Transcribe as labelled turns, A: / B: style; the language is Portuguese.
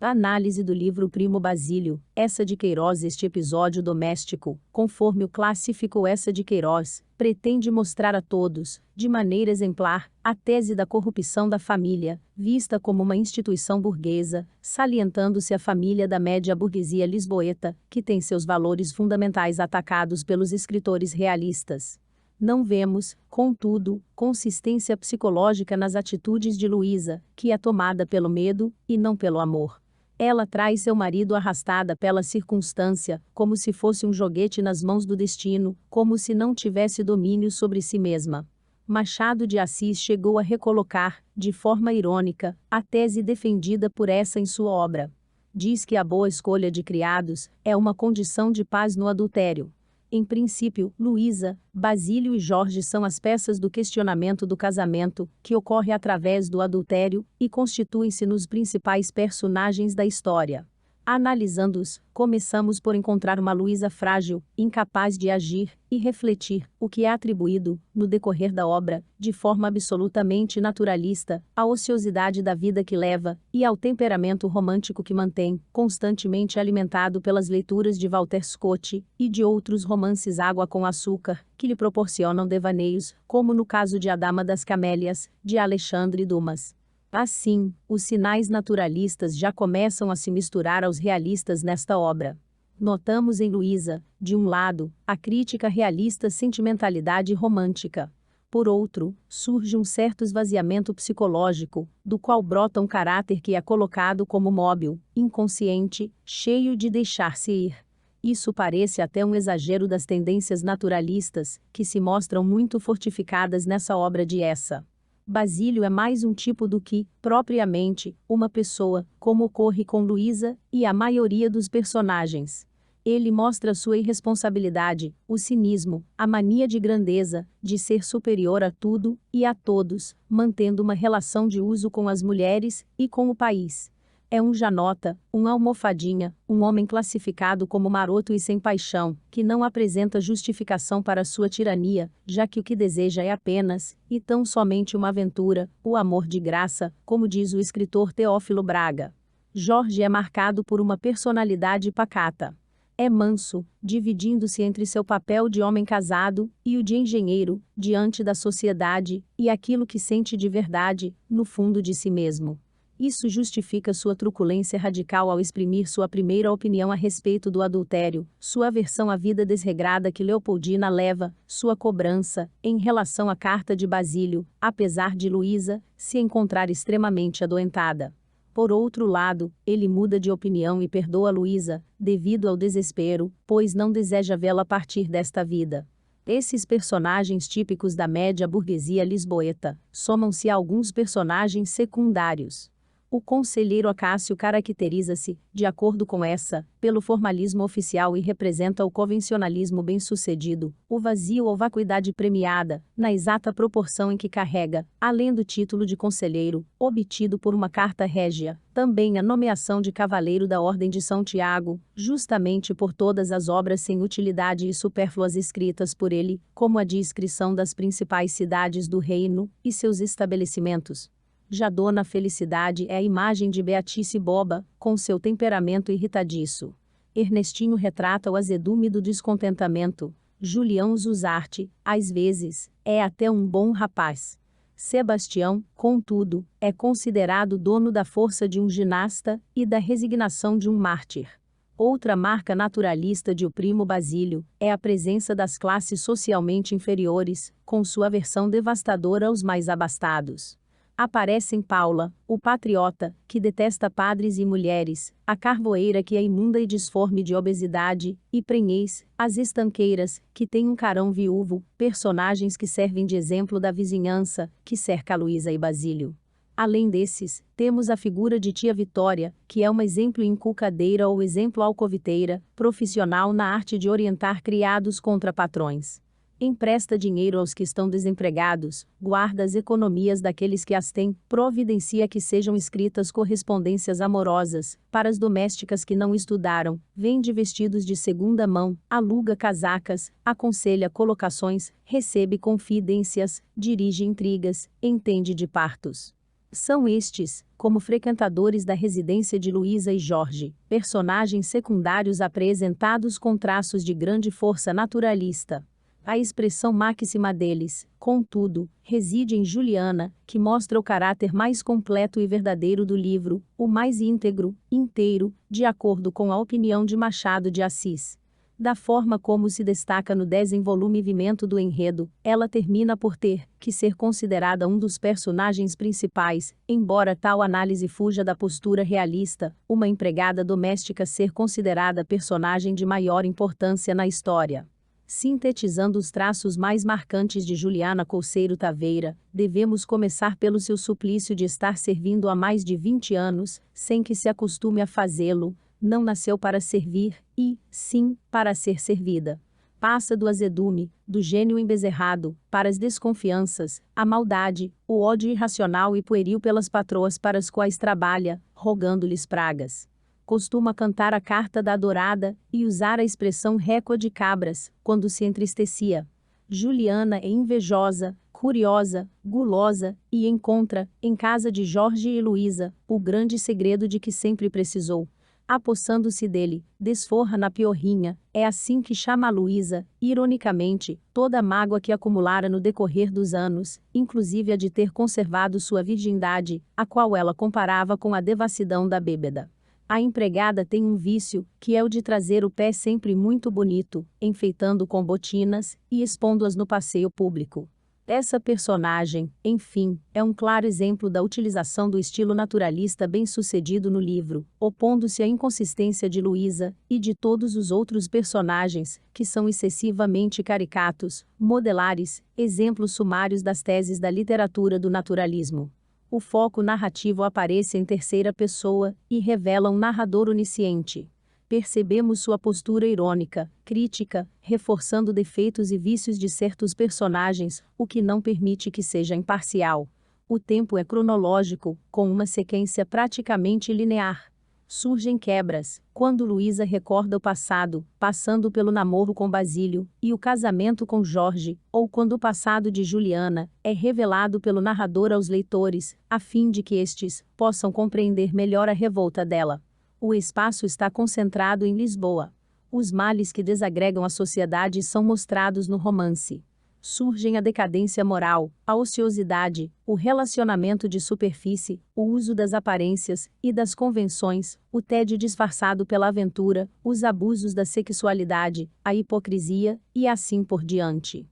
A: A análise do livro Primo Basílio, Eça de Queiroz. Este episódio doméstico, conforme o classificou Eça de Queiroz, pretende mostrar a todos, de maneira exemplar, a tese da corrupção da família, vista como uma instituição burguesa, salientando-se a família da média burguesia lisboeta, que tem seus valores fundamentais atacados pelos escritores realistas. Não vemos, contudo, consistência psicológica nas atitudes de Luísa, que é tomada pelo medo, e não pelo amor. Ela traz seu marido arrastada pela circunstância, como se fosse um joguete nas mãos do destino, como se não tivesse domínio sobre si mesma. Machado de Assis chegou a recolocar, de forma irônica, a tese defendida por essa em sua obra. Diz que a boa escolha de criados é uma condição de paz no adultério. Em princípio, Luísa, Basílio e Jorge são as peças do questionamento do casamento, que ocorre através do adultério, e constituem-se nos principais personagens da história. Analisando-os, começamos por encontrar uma Luísa frágil, incapaz de agir e refletir, o que é atribuído, no decorrer da obra, de forma absolutamente naturalista, à ociosidade da vida que leva, e ao temperamento romântico que mantém, constantemente alimentado pelas leituras de Walter Scott, e de outros romances água com açúcar, que lhe proporcionam devaneios, como no caso de A Dama das Camélias, de Alexandre Dumas. Assim, os sinais naturalistas já começam a se misturar aos realistas nesta obra. Notamos em Luísa, de um lado, a crítica realista sentimentalidade romântica. Por outro, surge um certo esvaziamento psicológico, do qual brota um caráter que é colocado como móbil, inconsciente, cheio de deixar-se ir. Isso parece até um exagero das tendências naturalistas, que se mostram muito fortificadas nessa obra de Eça. Basílio é mais um tipo do que, propriamente, uma pessoa, como ocorre com Luísa e a maioria dos personagens. Ele mostra sua irresponsabilidade, o cinismo, a mania de grandeza, de ser superior a tudo e a todos, mantendo uma relação de uso com as mulheres e com o país. É um janota, um almofadinha, um homem classificado como maroto e sem paixão, que não apresenta justificação para sua tirania, já que o que deseja é apenas, e tão somente uma aventura, o amor de graça, como diz o escritor Teófilo Braga. Jorge é marcado por uma personalidade pacata. É manso, dividindo-se entre seu papel de homem casado e o de engenheiro, diante da sociedade, e aquilo que sente de verdade, no fundo de si mesmo. Isso justifica sua truculência radical ao exprimir sua primeira opinião a respeito do adultério, sua aversão à vida desregrada que Leopoldina leva, sua cobrança, em relação à carta de Basílio, apesar de Luísa se encontrar extremamente adoentada. Por outro lado, ele muda de opinião e perdoa Luísa, devido ao desespero, pois não deseja vê-la partir desta vida. Esses personagens típicos da média burguesia lisboeta, somam-se a alguns personagens secundários. O conselheiro Acácio caracteriza-se, de acordo com Eça, pelo formalismo oficial e representa o convencionalismo bem-sucedido, o vazio ou vacuidade premiada, na exata proporção em que carrega, além do título de conselheiro, obtido por uma carta régia, também a nomeação de cavaleiro da Ordem de São Tiago, justamente por todas as obras sem utilidade e supérfluas escritas por ele, como a de inscrição das principais cidades do reino, e seus estabelecimentos. Já Dona Felicidade é a imagem de Beatice boba, com seu temperamento irritadiço. Ernestinho retrata o azedume do descontentamento. Julião Zuzarte, às vezes, é até um bom rapaz. Sebastião, contudo, é considerado dono da força de um ginasta e da resignação de um mártir. Outra marca naturalista de O Primo Basílio é a presença das classes socialmente inferiores, com sua aversão devastadora aos mais abastados. Aparecem Paula, o patriota, que detesta padres e mulheres, a carvoeira que é imunda e disforme de obesidade, e Prenhês, as estanqueiras, que tem um carão viúvo, personagens que servem de exemplo da vizinhança, que cerca Luísa e Basílio. Além desses, temos a figura de Tia Vitória, que é um exemplo inculcadeira ou exemplo alcoviteira, profissional na arte de orientar criados contra patrões. Empresta dinheiro aos que estão desempregados, guarda as economias daqueles que as têm, providencia que sejam escritas correspondências amorosas, para as domésticas que não estudaram, vende vestidos de segunda mão, aluga casacas, aconselha colocações, recebe confidências, dirige intrigas, entende de partos. São estes, como frequentadores da residência de Luísa e Jorge, personagens secundários apresentados com traços de grande força naturalista. A expressão máxima deles, contudo, reside em Juliana, que mostra o caráter mais completo e verdadeiro do livro, o mais íntegro, inteiro, de acordo com a opinião de Machado de Assis. Da forma como se destaca no desenvolvimento do enredo, ela termina por ter que ser considerada um dos personagens principais, embora tal análise fuja da postura realista, uma empregada doméstica ser considerada personagem de maior importância na história. Sintetizando os traços mais marcantes de Juliana Couceiro Taveira, devemos começar pelo seu suplício de estar servindo há mais de 20 anos, sem que se acostume a fazê-lo. Não nasceu para servir, e, sim, para ser servida. Passa do azedume, do gênio embezerrado, para as desconfianças, a maldade, o ódio irracional e pueril pelas patroas para as quais trabalha, rogando-lhes pragas. Costuma cantar a carta da adorada, e usar a expressão récua de cabras, quando se entristecia. Juliana é invejosa, curiosa, gulosa, e encontra, em casa de Jorge e Luísa, o grande segredo de que sempre precisou. Apossando-se dele, desforra na piorrinha, é assim que chama a Luísa, ironicamente, toda a mágoa que acumulara no decorrer dos anos, inclusive a de ter conservado sua virgindade, a qual ela comparava com a devassidão da bêbeda. A empregada tem um vício, que é o de trazer o pé sempre muito bonito, enfeitando com botinas, e expondo-as no passeio público. Essa personagem, enfim, é um claro exemplo da utilização do estilo naturalista bem-sucedido no livro, opondo-se à inconsistência de Luísa, e de todos os outros personagens, que são excessivamente caricatos, modelares, exemplos sumários das teses da literatura do naturalismo. O foco narrativo aparece em terceira pessoa, e revela um narrador onisciente. Percebemos sua postura irônica, crítica, reforçando defeitos e vícios de certos personagens, o que não permite que seja imparcial. O tempo é cronológico, com uma sequência praticamente linear. Surgem quebras, quando Luísa recorda o passado, passando pelo namoro com Basílio, e o casamento com Jorge, ou quando o passado de Juliana é revelado pelo narrador aos leitores, a fim de que estes possam compreender melhor a revolta dela. O espaço está concentrado em Lisboa. Os males que desagregam a sociedade são mostrados no romance. Surgem a decadência moral, a ociosidade, o relacionamento de superfície, o uso das aparências e das convenções, o tédio disfarçado pela aventura, os abusos da sexualidade, a hipocrisia, e assim por diante.